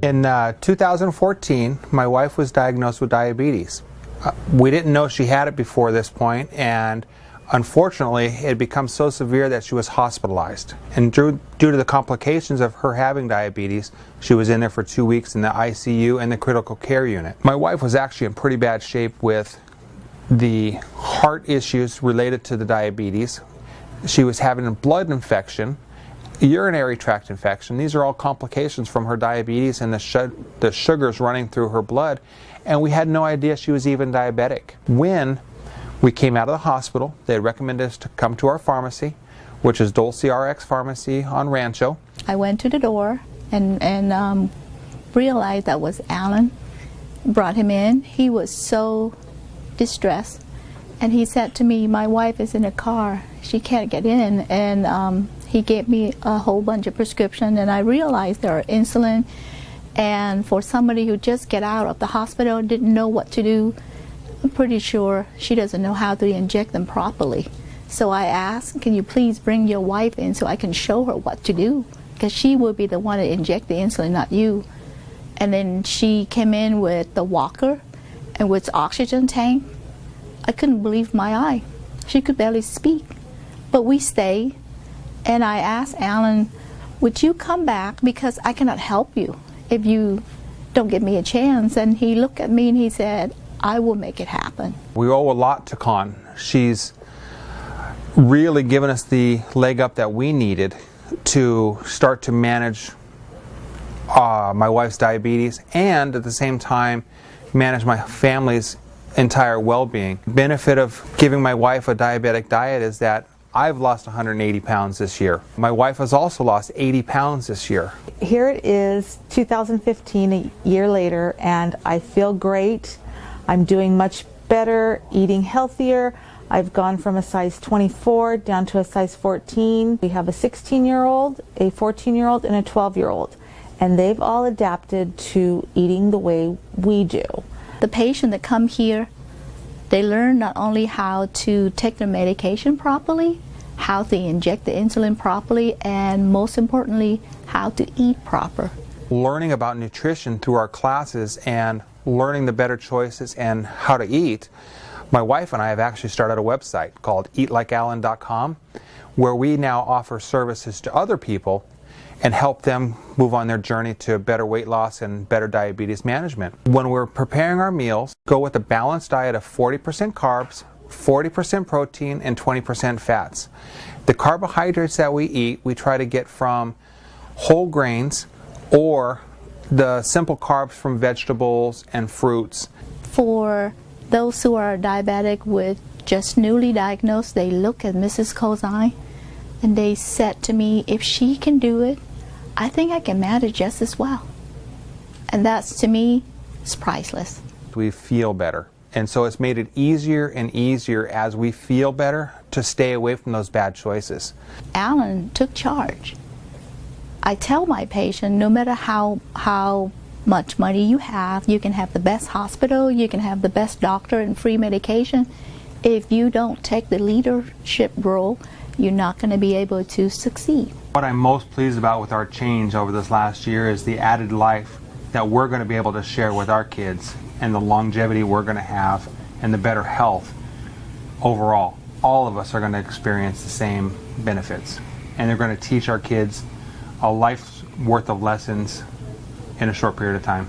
In 2014, my wife was diagnosed with diabetes. We didn't know she had it before this point, and unfortunately, it had become so severe that she was hospitalized. And due to the complications of her having diabetes, she was in there for 2 weeks in the ICU and the critical care unit. My wife was actually in pretty bad shape with the heart issues related to the diabetes. She was having a blood infection, urinary tract infection. These are all complications from her diabetes and the sugars running through her blood, and we had no idea she was even diabetic. When we came out of the hospital, they recommended us to come to our pharmacy, which is Dulce RX Pharmacy on Rancho. I went to the door and realized that was Alan. Brought him in. He was so distressed, and he said to me, "My wife is in a car. She can't get in." And he gave me a whole bunch of prescriptions, and I realized there are insulin. And for somebody who just get out of the hospital, didn't know what to do, I'm pretty sure she doesn't know how to inject them properly. So I asked, "Can you please bring your wife in so I can show her what to do? Because she will be the one to inject the insulin, not you." And then she came in with the walker and with the oxygen tank. I couldn't believe my eye. She could barely speak. But we stayed, and I asked Alan, "Would you come back, because I cannot help you if you don't give me a chance?" And he looked at me and he said, "I will make it happen." We owe a lot to Con. She's really given us the leg up that we needed to start to manage my wife's diabetes, and at the same time manage my family's entire well-being. The benefit of giving my wife a diabetic diet is that I've lost 180 pounds this year. My wife has also lost 80 pounds this year. Here it is, 2015, a year later, and I feel great. I'm doing much better, eating healthier. I've gone from a size 24 down to a size 14. We have a 16-year-old, a 14-year-old, and a 12-year-old, and they've all adapted to eating the way we do. The patient that come here, they learn not only how to take their medication properly, how to inject the insulin properly, and most importantly, how to eat proper. Learning about nutrition through our classes and learning the better choices and how to eat, my wife and I have actually started a website called eatlikealan.com, where we now offer services to other people and help them move on their journey to better weight loss and better diabetes management. When we're preparing our meals, go with a balanced diet of 40% carbs, 40% protein, and 20% fats. The carbohydrates that we eat, we try to get from whole grains or the simple carbs from vegetables and fruits. For those who are diabetic with just newly diagnosed, they look at Mrs. Kozai and they said to me, "If she can do it, I think I can manage just as well." And that's, to me, is priceless. We feel better. And so it's made it easier and easier as we feel better to stay away from those bad choices. Alan took charge. I tell my patient, no matter how much money you can have the best hospital, you can have the best doctor and free medication. If you don't take the leadership role, you're not going to be able to succeed. What I'm most pleased about with our change over this last year is the added life that we're going to be able to share with our kids, and the longevity we're going to have, and the better health overall. All of us are going to experience the same benefits, and they're going to teach our kids a life's worth of lessons in a short period of time.